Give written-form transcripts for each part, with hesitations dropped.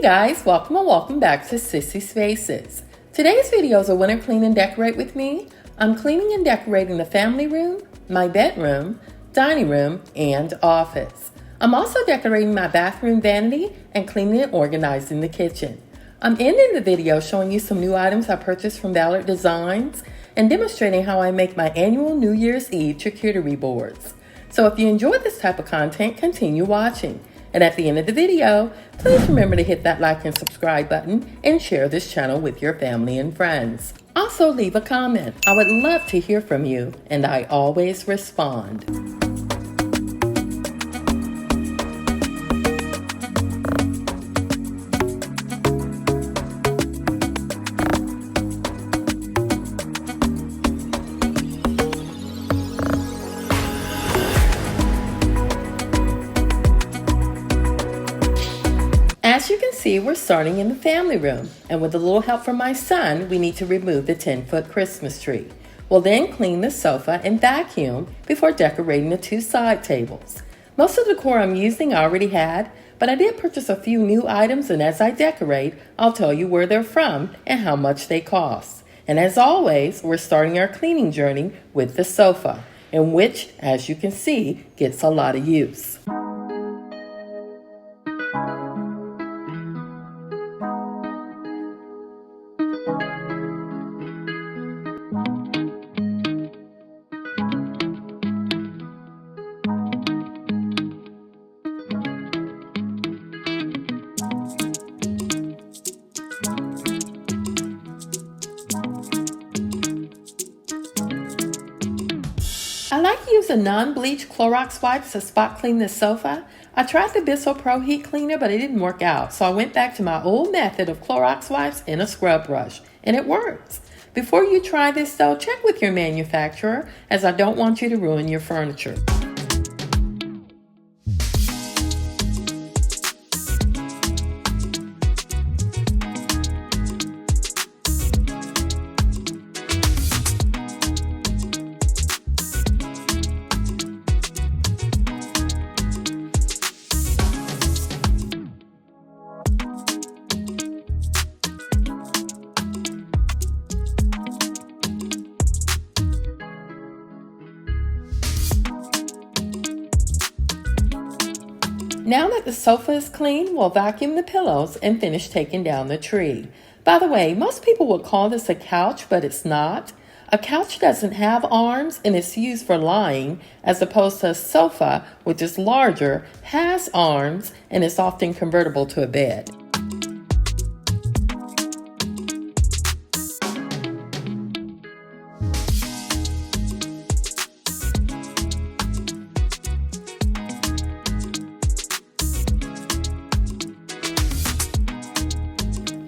guys, welcome back to Sissy Spaces. Today's video is a winter clean and decorate with me. I'm cleaning and decorating the family room, my bedroom, dining room, and office. I'm also decorating my bathroom vanity and cleaning and organizing the kitchen. I'm ending the video showing you some new items I purchased from Ballard Designs and demonstrating how I make my annual New Year's Eve charcuterie boards. So if you enjoy this type of content, continue watching. And at the end of the video, please remember to hit that like and subscribe button and share this channel with your family and friends. Also leave a comment. I would love to hear from you, and I always respond. As you can see, we're starting in the family room, and with a little help from my son, we need to remove the 10-foot Christmas tree. We'll then clean the sofa and vacuum before decorating the two side tables. Most of the decor I'm using I already had, but I did purchase a few new items, and as I decorate, I'll tell you where they're from and how much they cost. And as always, we're starting our cleaning journey with the sofa, in which, as you can see, gets a lot of use. I like to use a non-bleach Clorox wipes to spot clean the sofa. I tried the Bissell Pro heat cleaner, but it didn't work out, so I went back to my old method of Clorox wipes and a scrub brush, and it works. Before you try this though, check with your manufacturer, as I don't want you to ruin your furniture. Now that the sofa is clean, we'll vacuum the pillows and finish taking down the tree. By the way, most people would call this a couch, but it's not. A couch doesn't have arms and it's used for lying, as opposed to a sofa, which is larger, has arms, and is often convertible to a bed.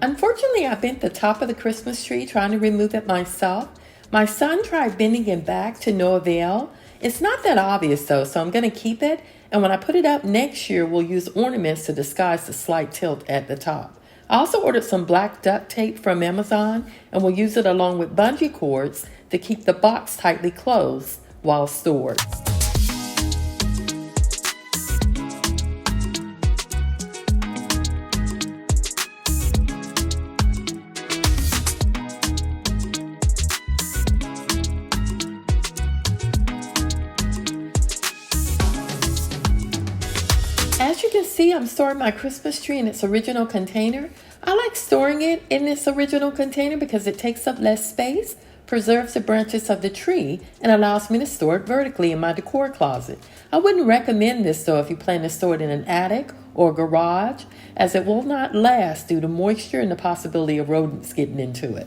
Unfortunately, I bent the top of the Christmas tree trying to remove it myself. My son tried bending it back to no avail. It's not that obvious though, so I'm going to keep it. And when I put it up next year, we'll use ornaments to disguise the slight tilt at the top. I also ordered some black duct tape from Amazon, and we'll use it along with bungee cords to keep the box tightly closed while stored. As you can see, I'm storing my Christmas tree in its original container. I like storing it in this original container because it takes up less space, preserves the branches of the tree, and allows me to store it vertically in my decor closet. I wouldn't recommend this though if you plan to store it in an attic or garage, as it will not last due to moisture and the possibility of rodents getting into it.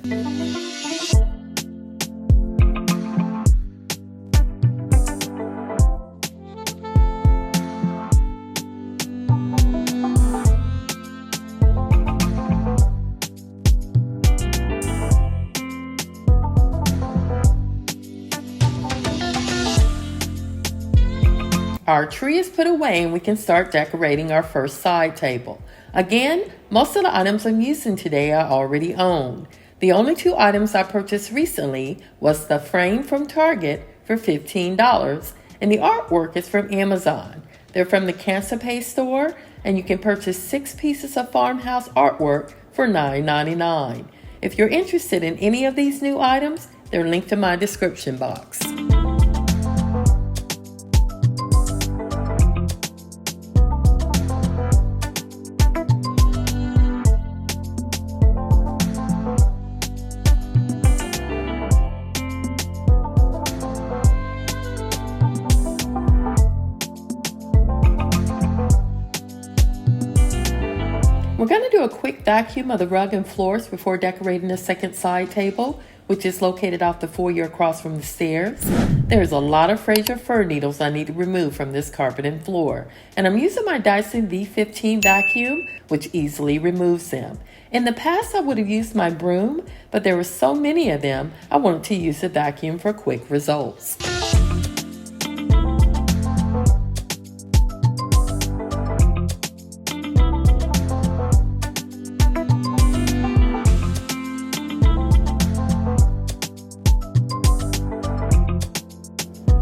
Our tree is put away and we can start decorating our first side table. Again, most of the items I'm using today I already own. The only two items I purchased recently was the frame from Target for $15 and the artwork is from Amazon. They're from the Chacuterie store and you can purchase 6 pieces of farmhouse artwork for $9.99. If you're interested in any of these new items, they're linked in my description box. We're going to do a quick vacuum of the rug and floors before decorating the second side table, which is located off the foyer across from the stairs. There's a lot of Fraser fir needles I need to remove from this carpet and floor, and I'm using my Dyson V15 vacuum, which easily removes them. In the past, I would have used my broom, but there were so many of them, I wanted to use the vacuum for quick results.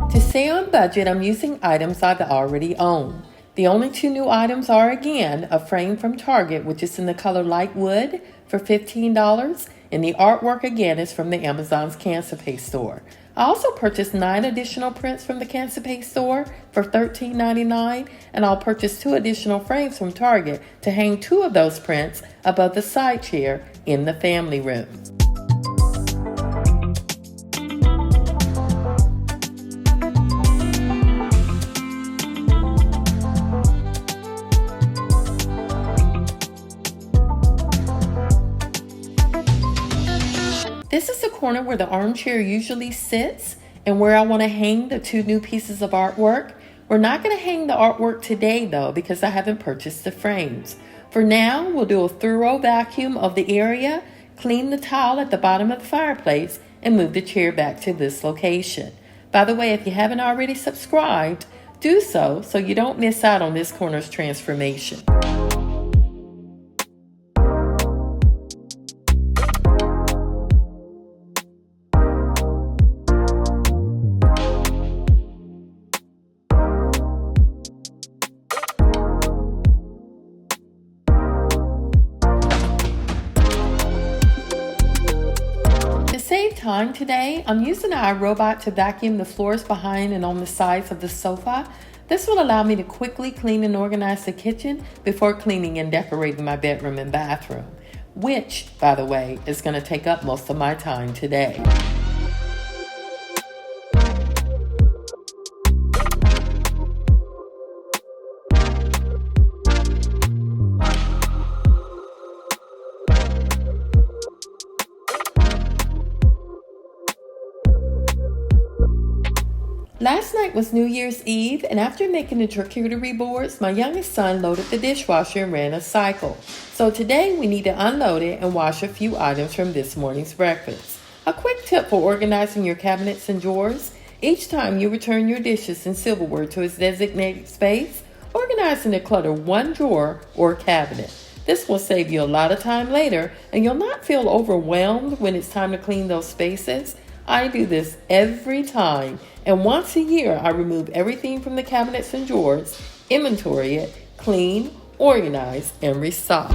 To stay on budget, I'm using items I've already owned. The only 2 new items are, again, a frame from Target, which is in the color light wood for $15, and the artwork again is from the Amazon's Chacuterie store. I also purchased 9 additional prints from the Chacuterie store for $13.99, and I'll purchase 2 additional frames from Target to hang 2 of those prints above the side chair in the family room. This is the corner where the armchair usually sits and where I want to hang the 2 new pieces of artwork. We're not going to hang the artwork today though because I haven't purchased the frames. For now, we'll do a thorough vacuum of the area, clean the tile at the bottom of the fireplace, and move the chair back to this location. By the way, if you haven't already subscribed, do so you don't miss out on this corner's transformation. Save time today, I'm using our robot to vacuum the floors behind and on the sides of the sofa. This will allow me to quickly clean and organize the kitchen before cleaning and decorating my bedroom and bathroom, which, by the way, is going to take up most of my time today. Last night was New Year's Eve, and after making the charcuterie boards, my youngest son loaded the dishwasher and ran a cycle. So today we need to unload it and wash a few items from this morning's breakfast. A quick tip for organizing your cabinets and drawers: each time you return your dishes and silverware to its designated space, organize and declutter 1 drawer or cabinet. This will save you a lot of time later, and you'll not feel overwhelmed when it's time to clean those spaces. I do this every time, and once a year I remove everything from the cabinets and drawers, inventory it, clean, organize, and restock.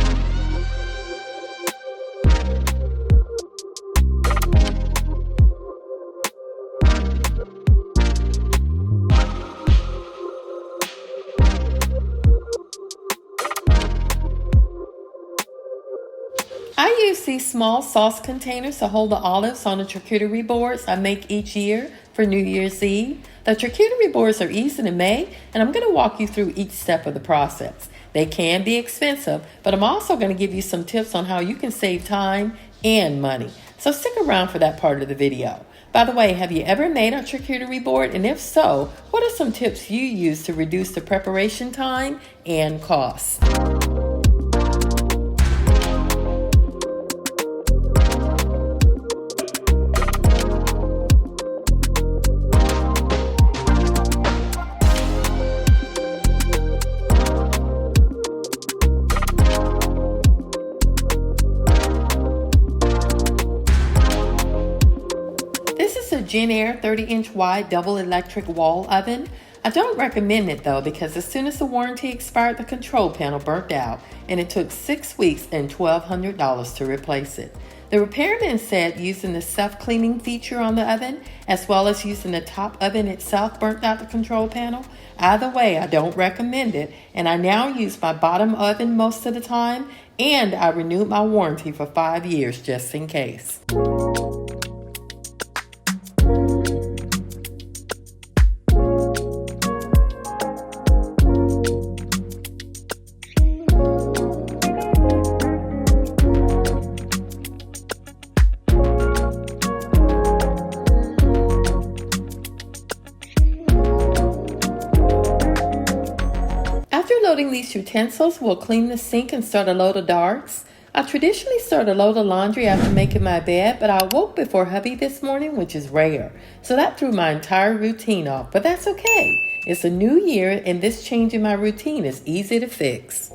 I use these small sauce containers to hold the olives on the charcuterie boards I make each year for New Year's Eve. The charcuterie boards are easy to make, and I'm going to walk you through each step of the process. They can be expensive, but I'm also going to give you some tips on how you can save time and money. So stick around for that part of the video. By the way, have you ever made a charcuterie board? And if so, what are some tips you use to reduce the preparation time and cost? Gen Air 30-inch wide double electric wall oven. I don't recommend it though because as soon as the warranty expired, the control panel burnt out and it took 6 weeks and $1,200 to replace it. The repairman said using the self-cleaning feature on the oven as well as using the top oven itself burnt out the control panel. Either way, I don't recommend it, and I now use my bottom oven most of the time, and I renewed my warranty for 5 years just in case. After loading these utensils, we'll clean the sink and start a load of darts. I traditionally start a load of laundry after making my bed, but I awoke before hubby this morning, which is rare. So that threw my entire routine off, but that's okay. It's a new year and this change in my routine is easy to fix.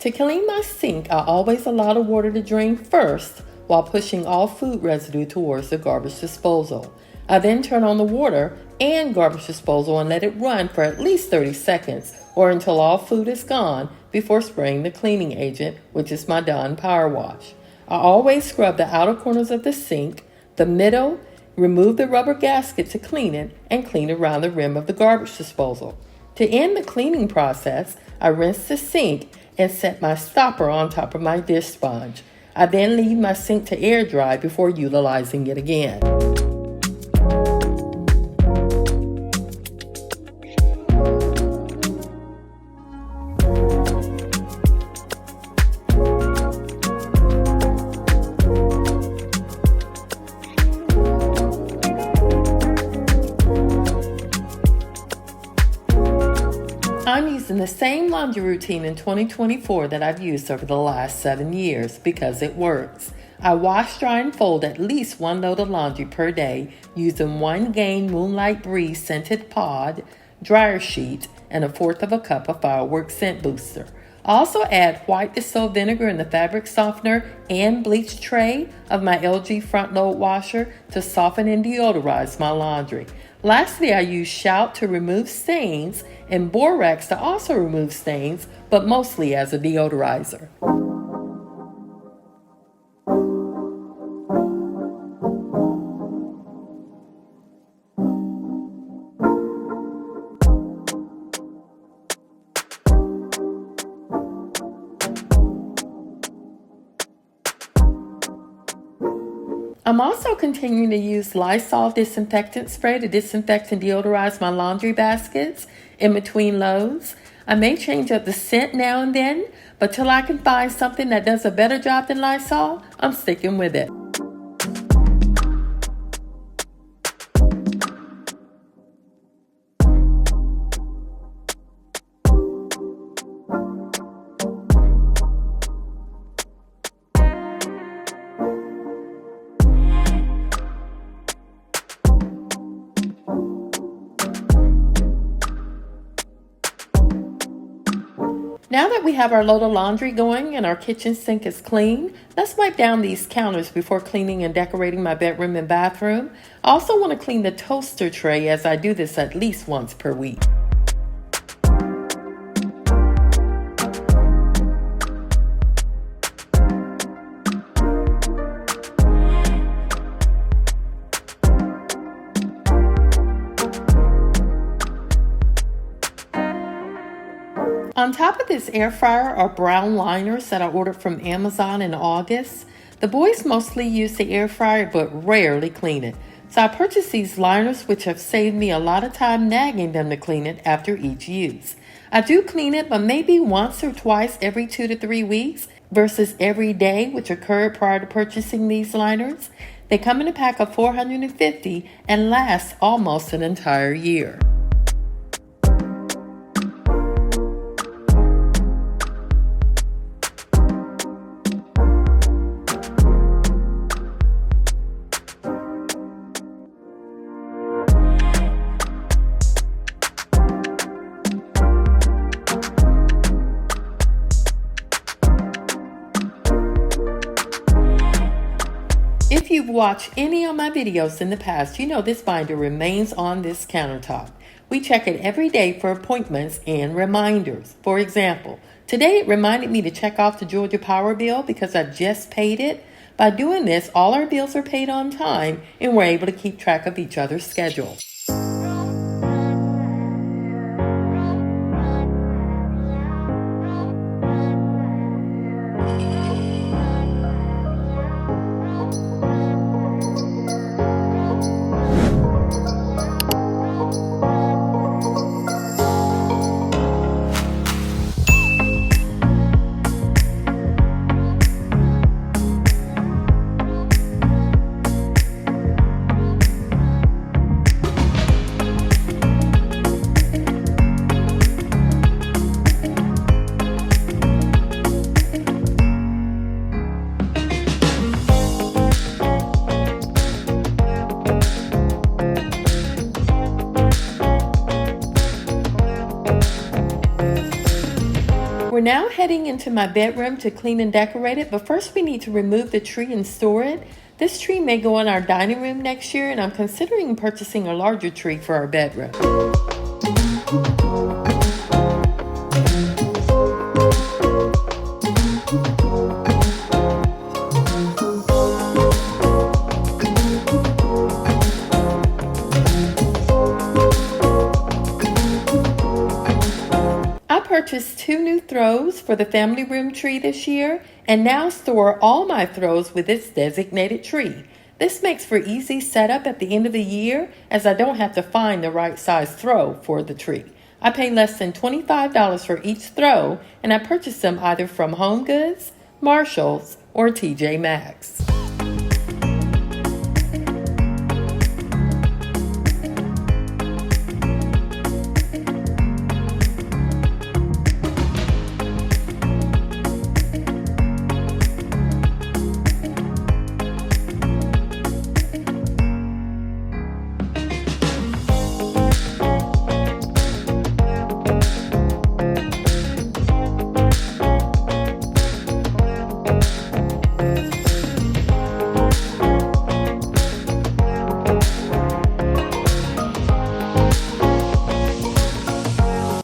To clean my sink, I always allow the water to drain first while pushing all food residue towards the garbage disposal. I then turn on the water and garbage disposal and let it run for at least 30 seconds or until all food is gone before spraying the cleaning agent, which is my Dawn Power Wash. I always scrub the outer corners of the sink, the middle, remove the rubber gasket to clean it, and clean around the rim of the garbage disposal. To end the cleaning process, I rinse the sink and set my stopper on top of my dish sponge. I then leave my sink to air dry before utilizing it again. I'm using the same laundry routine in 2024 that I've used over the last 7 years because it works. I wash, dry, and fold at least 1 load of laundry per day using 1 Gain Moonlight Breeze scented pod, dryer sheet, and 1/4 cup of fireworks scent booster. I also add white dissolved vinegar in the fabric softener and bleach tray of my LG front load washer to soften and deodorize my laundry. Lastly, I use Shout to remove stains and Borax to also remove stains, but mostly as a deodorizer. I'm also continuing to use Lysol disinfectant spray to disinfect and deodorize my laundry baskets in between loads. I may change up the scent now and then, but till I can find something that does a better job than Lysol, I'm sticking with it. Now that we have our load of laundry going and our kitchen sink is clean, let's wipe down these counters before cleaning and decorating my bedroom and bathroom. I also want to clean the toaster tray as I do this at least once per week. On top of this air fryer are brown liners that I ordered from Amazon in August. The boys mostly use the air fryer but rarely clean it. So I purchased these liners which have saved me a lot of time nagging them to clean it after each use. I do clean it but maybe once or twice every 2 to 3 weeks versus every day, which occurred prior to purchasing these liners. They come in a pack of 450 and last almost an entire year. If you've watched any of my videos in the past, you know this binder remains on this countertop. We check it every day for appointments and reminders. For example, today it reminded me to check off the Georgia Power bill because I just paid it. By doing this, all our bills are paid on time and we're able to keep track of each other's schedule. We're now heading into my bedroom to clean and decorate it, but first we need to remove the tree and store it. This tree may go in our dining room next year, and I'm considering purchasing a larger tree for our bedroom. I purchased 2 new throws for the family room tree this year and now store all my throws with its designated tree. This makes for easy setup at the end of the year as I don't have to find the right size throw for the tree. I pay less than $25 for each throw and I purchase them either from Home Goods, Marshalls, or TJ Maxx.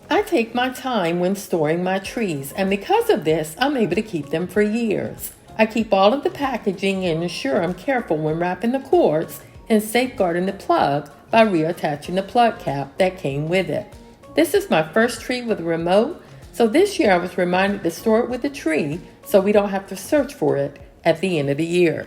I take my time when storing my trees, and because of this, I'm able to keep them for years. I keep all of the packaging and ensure I'm careful when wrapping the cords and safeguarding the plug by reattaching the plug cap that came with it. This is my first tree with a remote, so this year I was reminded to store it with a tree so we don't have to search for it at the end of the year.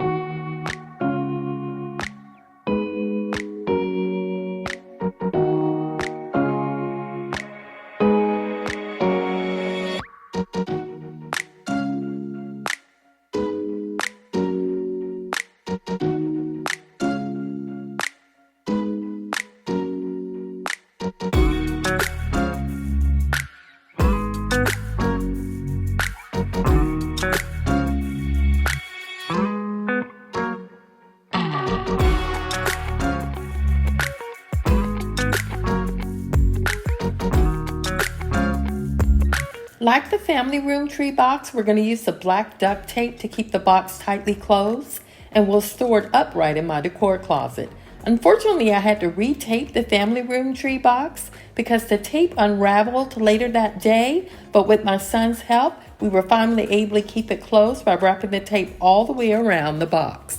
Like the family room tree box, we're going to use the black duct tape to keep the box tightly closed, and we'll store it upright in my decor closet. Unfortunately, I had to retape the family room tree box because the tape unraveled later that day, but with my son's help, we were finally able to keep it closed by wrapping the tape all the way around the box.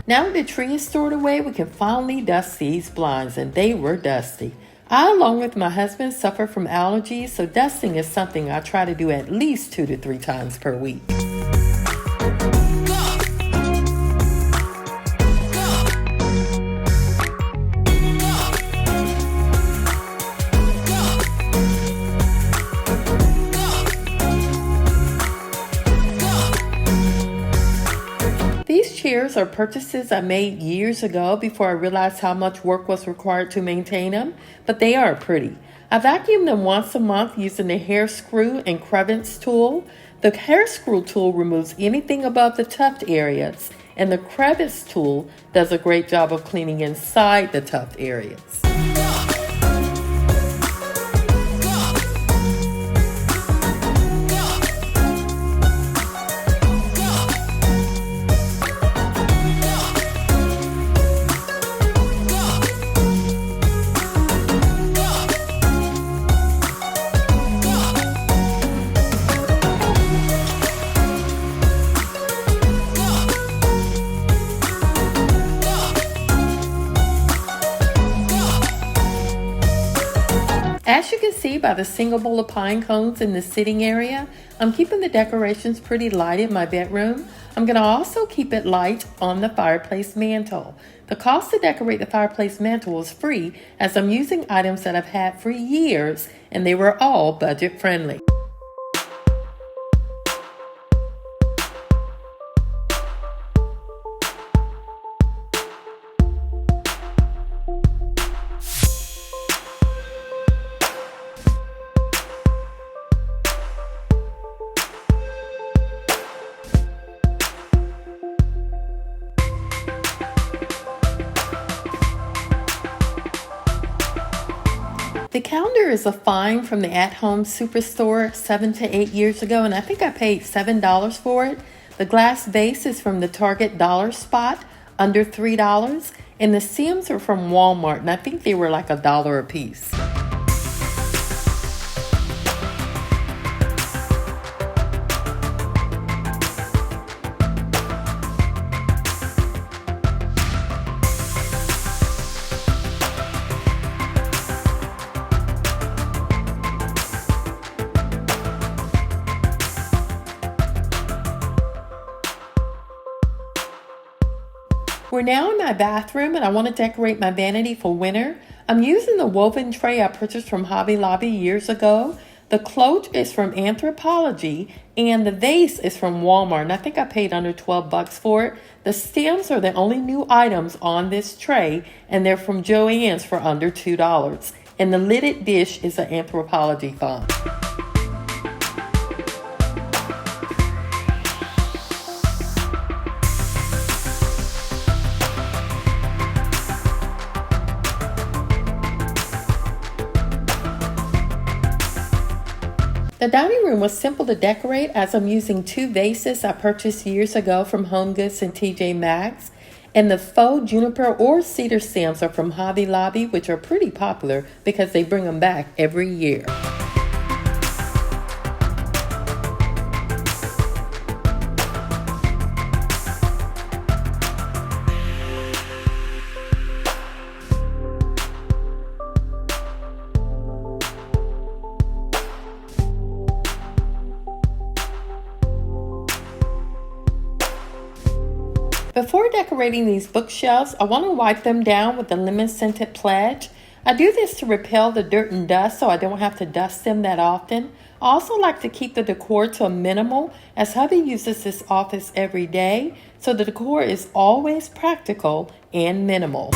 Now that the tree is stored away, we can finally dust these blinds, and they were dusty. I, along with my husband, suffer from allergies, so dusting is something I try to do at least 2 to 3 times per week. These chairs are purchases I made years ago before I realized how much work was required to maintain them, but they are pretty. I vacuum them once a month using the hair screw and crevice tool. The hair screw tool removes anything above the tuft areas, and the crevice tool does a great job of cleaning inside the tuft areas. As you can see by the single bowl of pine cones in the sitting area, I'm keeping the decorations pretty light in my bedroom. I'm going to also keep it light on the fireplace mantle. The cost to decorate the fireplace mantle is free, as I'm using items that I've had for years and they were all budget friendly. The calendar is a find from the at-home superstore 7 to 8 years ago, and I think I paid $7 for it. The glass vase is from the Target Dollar Spot, under $3, and the stems are from Walmart, and I think they were like $1 a piece. We're now in my bathroom and I want to decorate my vanity for winter. I'm using the woven tray I purchased from Hobby Lobby years ago. The cloche is from Anthropologie and the vase is from Walmart, and I think I paid under $12 for it. The stems are the only new items on this tray, and they're from Joann's for under $2. And the lidded dish is an Anthropologie font. The dining room was simple to decorate, as I'm using 2 vases I purchased years ago from Home Goods and TJ Maxx. And the faux juniper or cedar stems are from Hobby Lobby, which are pretty popular because they bring them back every year. Before decorating these bookshelves, I want to wipe them down with the lemon scented pledge. I do this to repel the dirt and dust so I don't have to dust them that often. I also like to keep the decor to a minimal, as hubby uses this office every day, so the decor is always practical and minimal.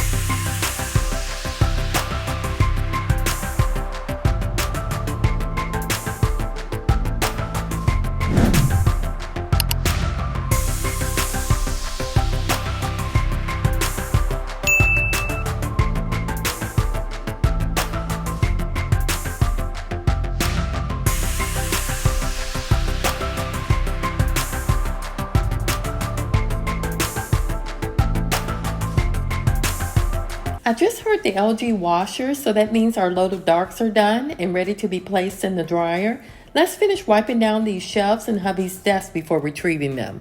I just heard the LG washer, so that means our load of darks are done and ready to be placed in the dryer. Let's finish wiping down these shelves and hubby's desk before retrieving them.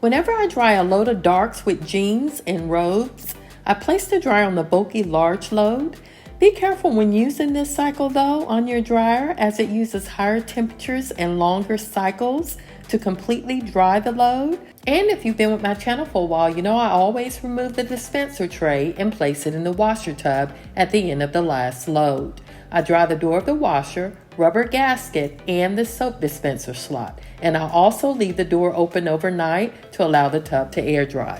Whenever I dry a load of darks with jeans and robes, I place the dryer on the bulky large load. Be careful when using this cycle though on your dryer, as it uses higher temperatures and longer cycles to completely dry the load. And if you've been with my channel for a while, you know I always remove the dispenser tray and place it in the washer tub at the end of the last load. I dry the door of the washer, rubber gasket, and the soap dispenser slot. And I also leave the door open overnight to allow the tub to air dry.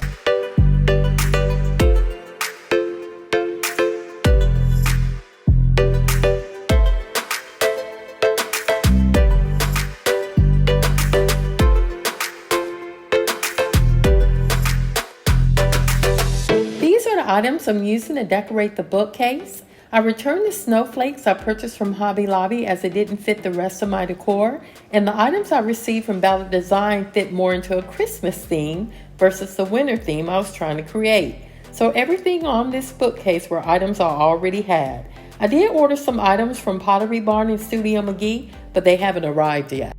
Items I'm using to decorate the bookcase. I returned the snowflakes I purchased from Hobby Lobby as it didn't fit the rest of my decor, and the items I received from Ballard Design fit more into a Christmas theme versus the winter theme I was trying to create. So everything on this bookcase were items I already had. I did order some items from Pottery Barn and Studio McGee, but they haven't arrived yet.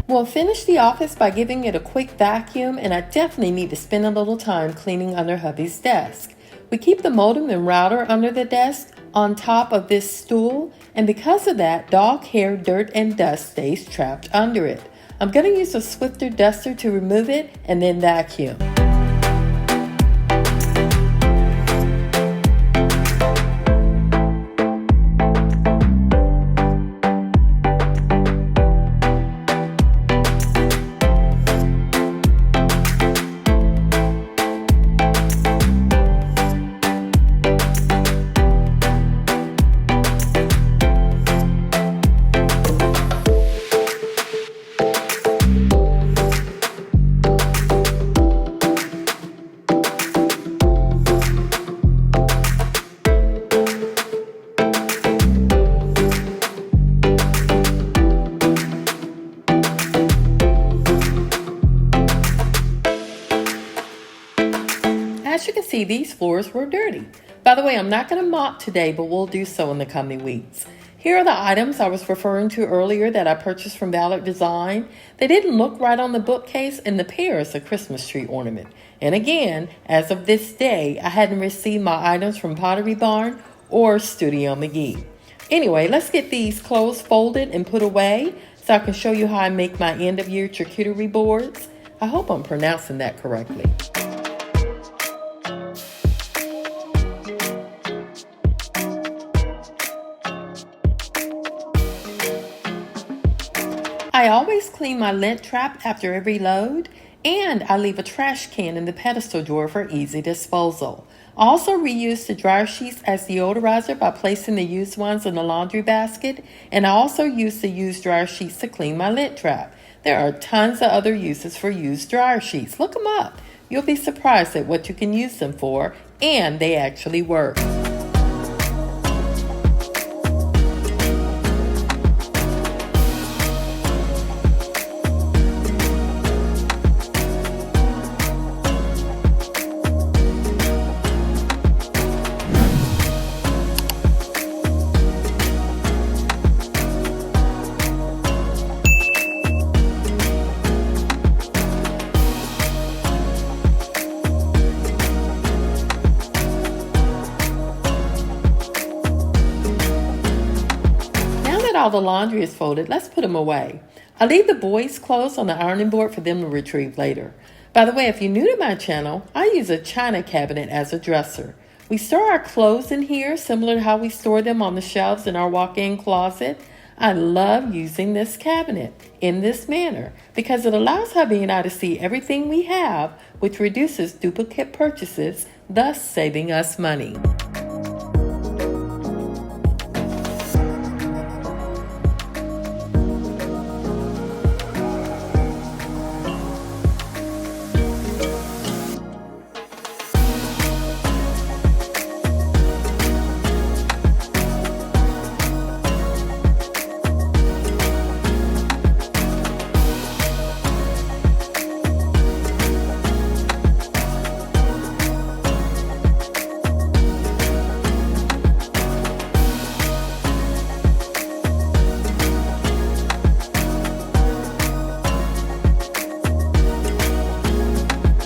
We'll finish the office by giving it a quick vacuum, and I definitely need to spend a little time cleaning under hubby's desk. We keep the modem and router under the desk on top of this stool, and because of that, dog hair, dirt, and dust stays trapped under it. I'm going to use a Swiffer duster to remove it and then vacuum. As you can see, these floors were dirty. By the way, I'm not going to mop today, but we'll do so in the coming weeks. Here are the items I was referring to earlier that I purchased from Ballard Design. They didn't look right on the bookcase, and the pair is a Christmas tree ornament. And again, as of this day, I hadn't received my items from Pottery Barn or Studio McGee. Anyway, let's get these clothes folded and put away so I can show you how I make my end-of-year charcuterie boards. I hope I'm pronouncing that correctly. I always clean my lint trap after every load, and I leave a trash can in the pedestal drawer for easy disposal. I also reuse the dryer sheets as deodorizer by placing the used ones in the laundry basket, and I also use the used dryer sheets to clean my lint trap. There are tons of other uses for used dryer sheets. Look them up. You'll be surprised at what you can use them for, and they actually work. All the laundry is folded, let's put them away. I leave the boys' clothes on the ironing board for them to retrieve later. By the way, if you're new to my channel, I use a china cabinet as a dresser. We store our clothes in here, similar to how we store them on the shelves in our walk-in closet. I love using this cabinet in this manner because it allows hubby and I to see everything we have, which reduces duplicate purchases, thus saving us money.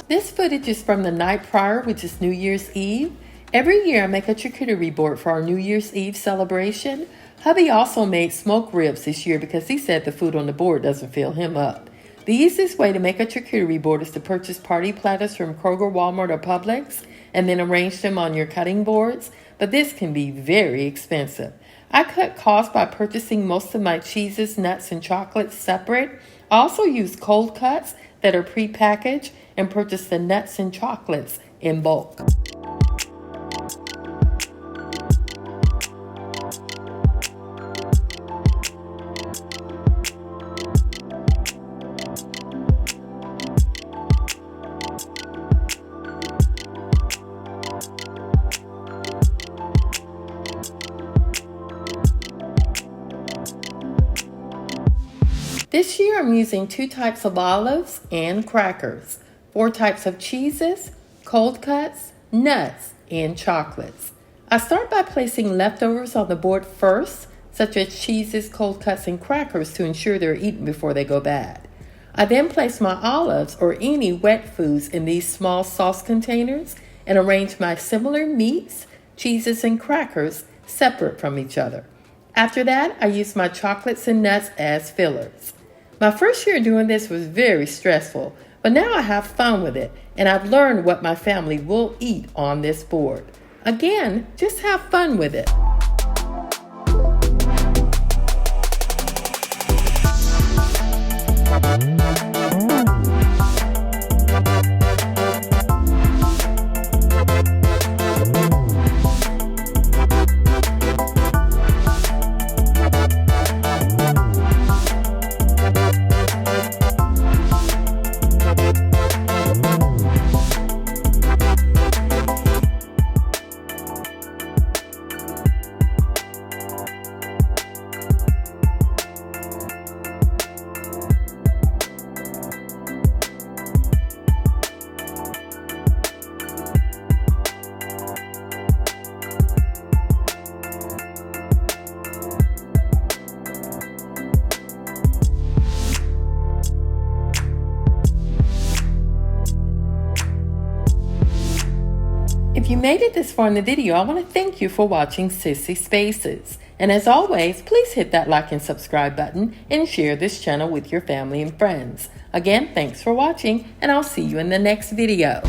This footage is from the night prior, which is New Year's Eve. Every year I make a charcuterie board for our New Year's Eve celebration. Hubby also made smoked ribs this year because he said the food on the board doesn't fill him up. The easiest way to make a charcuterie board is to purchase party platters from Kroger, Walmart, or Publix and then arrange them on your cutting boards, but this can be very expensive. I cut costs by purchasing most of my cheeses, nuts, and chocolates separate. I also use cold cuts that are pre-packaged and purchase the nuts and chocolates in bulk. This year I'm using 2 types of olives and crackers, 4 types of cheeses, cold cuts, nuts, and chocolates. I start by placing leftovers on the board first, such as cheeses, cold cuts, and crackers to ensure they're eaten before they go bad. I then place my olives or any wet foods in these small sauce containers and arrange my similar meats, cheeses, and crackers separate from each other. After that, I use my chocolates and nuts as fillers. My first year doing this was very stressful, but now I have fun with it, and I've learned what my family will eat on this board. Again, just have fun with it. If you made it this far in the video, I want to thank you for watching Sissy Spaces. And as always, please hit that like and subscribe button and share this channel with your family and friends. Again, thanks for watching, and I'll see you in the next video.